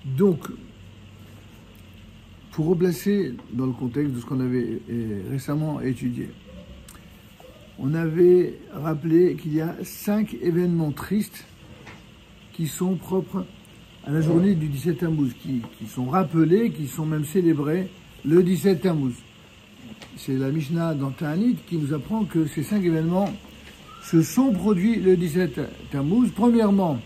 Donc, pour replacer dans le contexte de ce qu'on avait récemment étudié, on avait rappelé qu'il y a 5 événements tristes qui sont propres à la journée du 17 Tammuz, qui sont rappelés, qui sont même célébrés le 17 Tammuz. C'est la Mishnah dans Ta'anit qui nous apprend que ces 5 événements se sont produits le 17 Tammuz. Premièrement,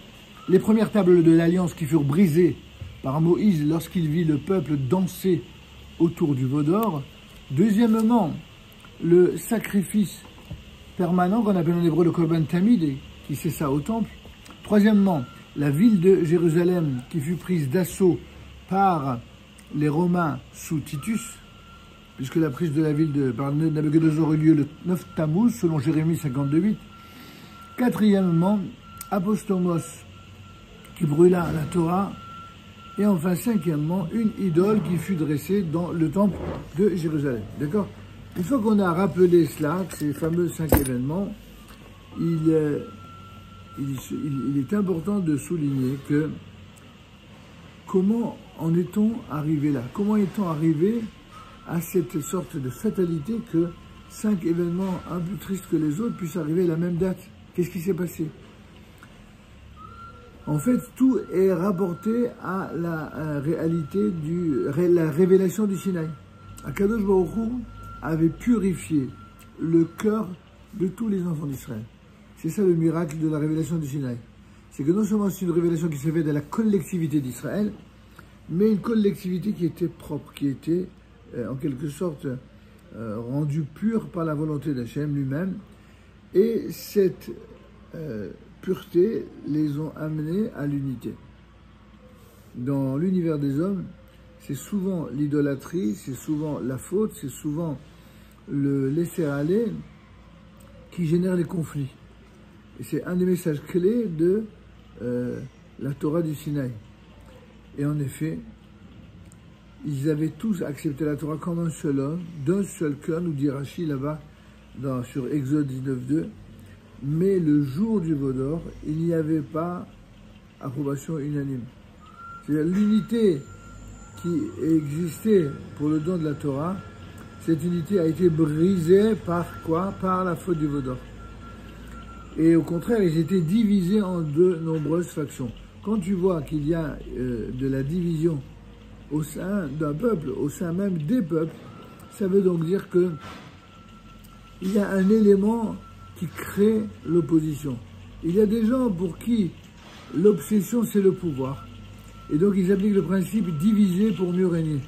les premières tables de l'Alliance qui furent brisées par Moïse lorsqu'il vit le peuple danser autour du veau d'or. Deuxièmement, le sacrifice permanent qu'on appelle en hébreu le Korban Tamid, qui cessa au temple. Troisièmement, la ville de Jérusalem qui fut prise d'assaut par les Romains sous Titus, puisque la prise de la ville par Nabuchodonosor eut lieu le 9 Tammuz, selon Jérémie 52:8. Quatrièmement, Apostomos qui brûla la Torah. Et enfin, cinquièmement, une idole qui fut dressée dans le temple de Jérusalem. D'accord? Une fois qu'on a rappelé cela, ces fameux 5 événements, il est important de souligner que comment en est-on arrivé là? Comment est-on arrivé à cette sorte de fatalité que 5 événements un peu tristes que les autres puissent arriver à la même date? Qu'est-ce qui s'est passé? En fait, tout est rapporté à la réalité la révélation du Sinaï. Akadosh Baruch Hu avait purifié le cœur de tous les enfants d'Israël. C'est ça le miracle de la révélation du Sinaï. C'est que non seulement c'est une révélation qui s'est faite à la collectivité d'Israël, mais une collectivité qui était propre, qui était en quelque sorte rendue pure par la volonté d'Hachem lui-même. Et cette pureté les ont amenés à l'unité. Dans l'univers des hommes, c'est souvent l'idolâtrie, c'est souvent la faute, c'est souvent le laisser-aller qui génère les conflits. Et c'est un des messages clés de la Torah du Sinaï. Et en effet, ils avaient tous accepté la Torah comme un seul homme, d'un seul cœur, nous dit Rashi là-bas, sur Exode 19:2. Mais le jour du veau d'or, il n'y avait pas approbation unanime. C'est-à-dire l'unité qui existait pour le don de la Torah, cette unité a été brisée par quoi? Par la faute du veau d'or. Et au contraire, ils étaient divisés en de nombreuses factions. Quand tu vois qu'il y a de la division au sein d'un peuple, au sein même des peuples, ça veut donc dire que il y a un élément qui crée l'opposition. Il y a des gens pour qui l'obsession c'est le pouvoir. Et donc ils appliquent le principe diviser pour mieux régner.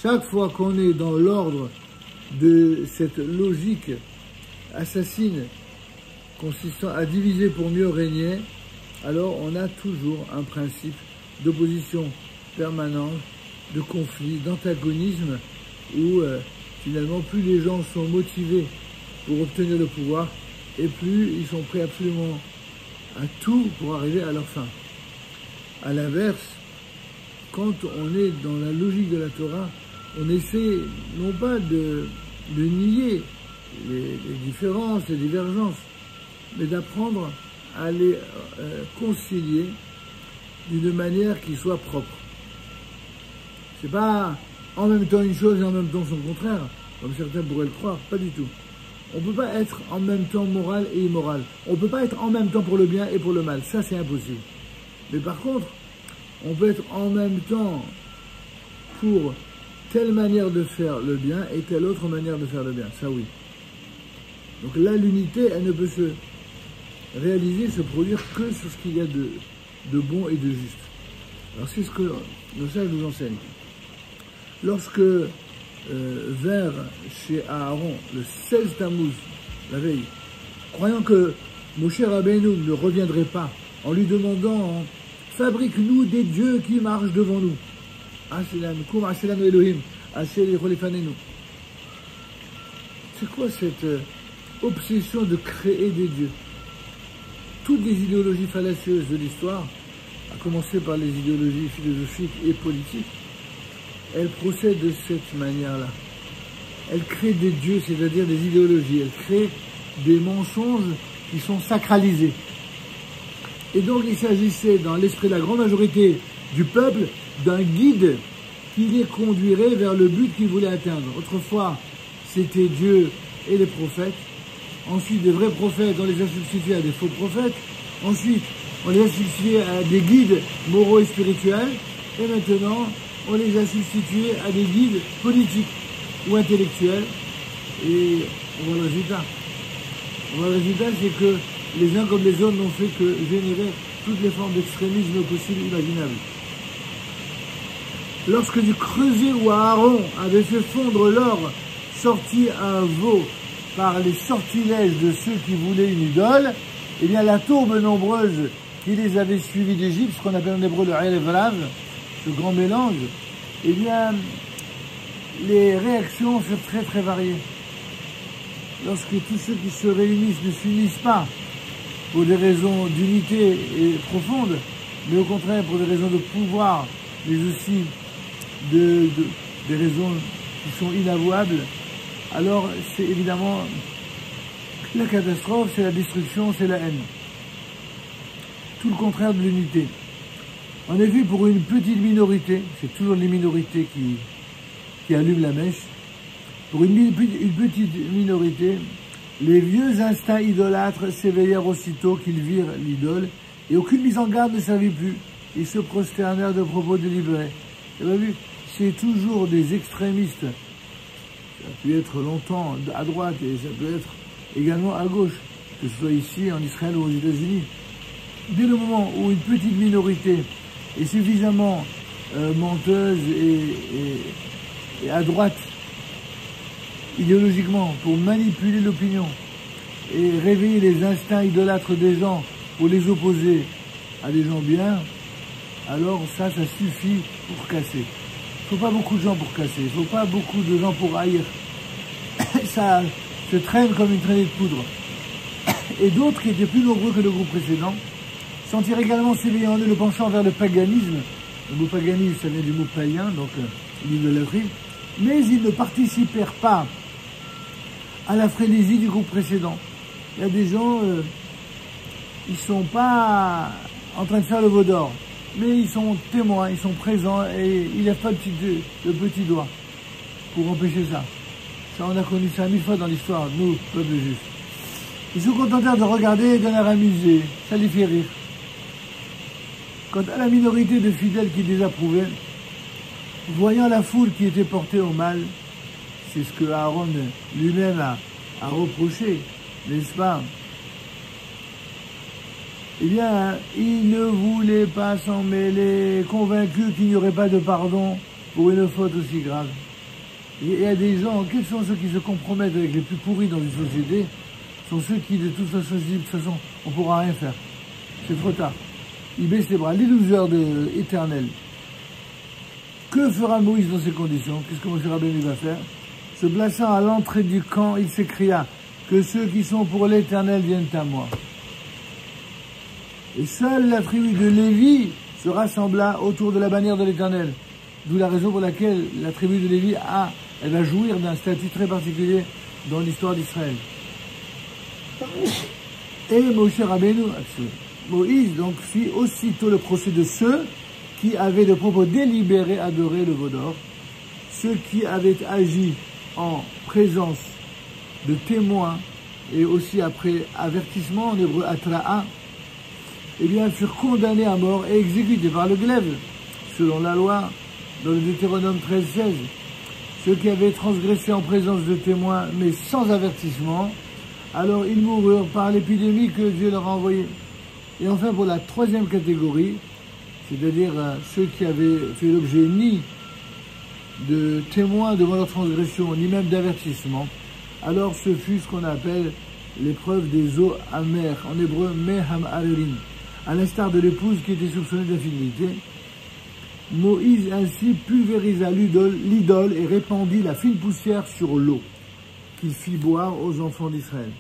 Chaque fois qu'on est dans l'ordre de cette logique assassine consistant à diviser pour mieux régner, alors on a toujours un principe d'opposition permanente, de conflit, d'antagonisme, où finalement plus les gens sont motivés pour obtenir le pouvoir, et plus ils sont prêts absolument à tout pour arriver à leur fin. À l'inverse, quand on est dans la logique de la Torah, on essaie non pas de nier les différences, les divergences, mais d'apprendre à les concilier d'une manière qui soit propre. C'est pas en même temps une chose et en même temps son contraire, comme certains pourraient le croire, pas du tout. On ne peut pas être en même temps moral et immoral. On ne peut pas être en même temps pour le bien et pour le mal. Ça, c'est impossible. Mais par contre, on peut être en même temps pour telle manière de faire le bien et telle autre manière de faire le bien. Ça, oui. Donc là, l'unité, elle ne peut se réaliser, se produire que sur ce qu'il y a de bon et de juste. Alors, c'est ce que nos sages nous enseignent. Lorsque vers chez Aaron, le 16 Tammuz, la veille, croyant que Moshe Rabbeinu ne reviendrait pas, en lui demandant « Fabrique-nous des dieux qui marchent devant nous. » C'est quoi cette obsession de créer des dieux? Toutes les idéologies fallacieuses de l'histoire, à commencer par les idéologies philosophiques et politiques, elles procèdent de cette manière-là. Elles créent des dieux, c'est-à-dire des idéologies. Elles créent des mensonges qui sont sacralisés. Et donc il s'agissait, dans l'esprit de la grande majorité du peuple d'un guide qui les conduirait vers le but qu'ils voulaient atteindre. Autrefois, c'était Dieu et les prophètes. Ensuite, des vrais prophètes, on les a substitués à des faux prophètes. Ensuite, on les a substitués à des guides moraux et spirituels. Et maintenant, on les a substitués à des guides politiques ou intellectuels. Et on voit le résultat. Le résultat, c'est que les uns comme les autres n'ont fait que générer toutes les formes d'extrémisme possibles et imaginables. Lorsque du creuset où Aaron avait fait fondre l'or, sorti un veau par les sortilèges de ceux qui voulaient une idole, eh bien la tourbe nombreuse qui les avait suivis d'Égypte, ce qu'on appelle en hébreu le Erev, ce grand mélange, eh bien les réactions furent très très variées. Lorsque tous ceux qui se réunissent ne s'unissent pas pour des raisons d'unité et profonde, mais au contraire pour des raisons de pouvoir, mais aussi des raisons qui sont inavouables, alors c'est évidemment la catastrophe, c'est la destruction, c'est la haine. Tout le contraire de l'unité. En effet, pour une petite minorité, c'est toujours les minorités qui allument la mèche, pour une petite minorité, les vieux instincts idolâtres s'éveillèrent aussitôt qu'ils virent l'idole, et aucune mise en garde ne servit plus. Ils se prosternèrent de propos délibérés. Vous avez vu, c'est toujours des extrémistes. Ça peut être longtemps à droite et ça peut être également à gauche, que ce soit ici, en Israël ou aux États-Unis. Dès le moment où une petite minorité est suffisamment menteuse et à droite, idéologiquement, pour manipuler l'opinion et réveiller les instincts idolâtres des gens pour les opposer à des gens bien, alors ça suffit pour casser. Il ne faut pas beaucoup de gens pour casser, il ne faut pas beaucoup de gens pour haïr. Ça se traîne comme une traînée de poudre. Et d'autres, qui étaient plus nombreux que le groupe précédent, sentirent également s'éveiller en eux le penchant vers le paganisme. Le mot paganisme, ça vient du mot païen, donc l'idolâtrie. Mais ils ne participèrent pas à la frénésie du groupe précédent. Il y a des gens, ils sont pas en train de faire le veau d'or, mais ils sont témoins, ils sont présents et ils lèvent pas le petit doigt pour empêcher ça. Ça, on a connu ça 1000 fois dans l'histoire, nous, peuple juif. Ils se contentèrent de regarder et de leur amuser, ça les fait rire. Quant à la minorité de fidèles qui désapprouvaient, voyant la foule qui était portée au mal, c'est ce que Aaron lui-même a reproché, n'est-ce pas? Eh bien, il ne voulait pas s'en mêler, convaincu qu'il n'y aurait pas de pardon pour une faute aussi grave. Il y a des gens, quels sont ceux qui se compromettent avec les plus pourris dans une société? Ce sont ceux qui, de toute façon, se disent, de toute façon, on ne pourra rien faire. C'est trop tard. Ils baissent les bras. Les losers éternels. Que fera Moïse dans ces conditions? Qu'est-ce que Moshe Rabbeinu va faire? Se plaçant à l'entrée du camp, il s'écria que ceux qui sont pour l'Éternel viennent à moi. Et seule la tribu de Lévi se rassembla autour de la bannière de l'Éternel. D'où la raison pour laquelle la tribu de Lévi elle va jouir d'un statut très particulier dans l'histoire d'Israël. Et Moshe Rabbeinu, Moïse donc fit aussitôt le procès de ceux qui avaient de propos délibérés adoré le veau d'or, ceux qui avaient agi en présence de témoins et aussi après avertissement, en hébreu atra'a, eh bien furent condamnés à mort et exécutés par le glaive, selon la loi, dans le Deutéronome 13-16. Ceux qui avaient transgressé en présence de témoins, mais sans avertissement, alors ils moururent par l'épidémie que Dieu leur a envoyée. Et enfin, pour la troisième catégorie, c'est-à-dire ceux qui avaient fait l'objet ni de témoins devant leur transgression, ni même d'avertissement, alors ce fut ce qu'on appelle l'épreuve des eaux amères, en hébreu meham arerin, à l'instar de l'épouse qui était soupçonnée d'infidélité. Moïse ainsi pulvérisa l'idole et répandit la fine poussière sur l'eau, qu'il fit boire aux enfants d'Israël.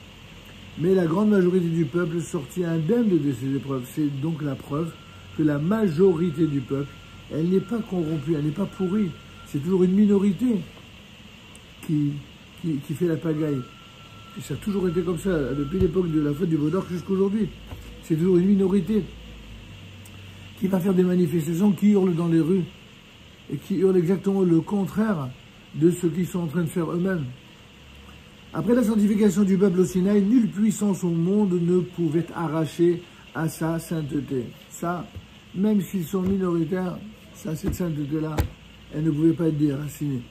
Mais la grande majorité du peuple sortit indemne de ces épreuves. C'est donc la preuve que la majorité du peuple, elle n'est pas corrompue, elle n'est pas pourrie. C'est toujours une minorité qui fait la pagaille. Et ça a toujours été comme ça, depuis l'époque de la faute du veau d'or jusqu'à aujourd'hui. C'est toujours une minorité. qui va faire des manifestations, qui hurlent dans les rues, et qui hurlent exactement le contraire de ce qu'ils sont en train de faire eux-mêmes. Après la sanctification du peuple au Sinaï, nulle puissance au monde ne pouvait arracher à sa sainteté. Ça, même s'ils sont minoritaires, ça, cette sainteté-là, elle ne pouvait pas être déracinée.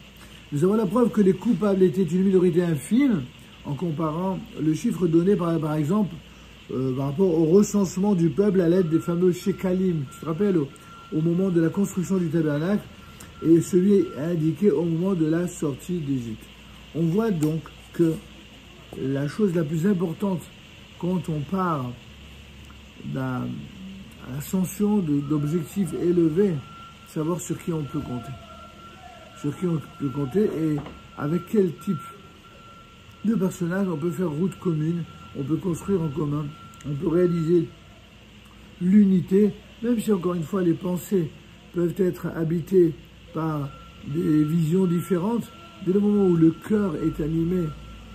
Nous avons la preuve que les coupables étaient une minorité infime en comparant le chiffre donné par exemple par rapport au recensement du peuple à l'aide des fameux Shekalim. Tu te rappelles, au moment de la construction du tabernacle, et celui est indiqué au moment de la sortie d'Égypte. On voit donc que la chose la plus importante quand on part d'ascension d'objectifs élevés, savoir sur qui on peut compter. Sur qui on peut compter et avec quel type de personnage on peut faire route commune, on peut construire en commun, on peut réaliser l'unité, même si encore une fois les pensées peuvent être habitées par des visions différentes. Dès le moment où le cœur est animé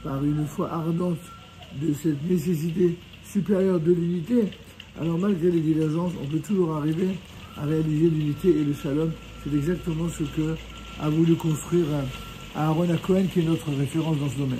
par une foi ardente de cette nécessité supérieure de l'unité, alors malgré les divergences, on peut toujours arriver à réaliser l'unité et le shalom. C'est exactement ce que a voulu construire Aaron à Cohen, qui est notre référence dans ce domaine.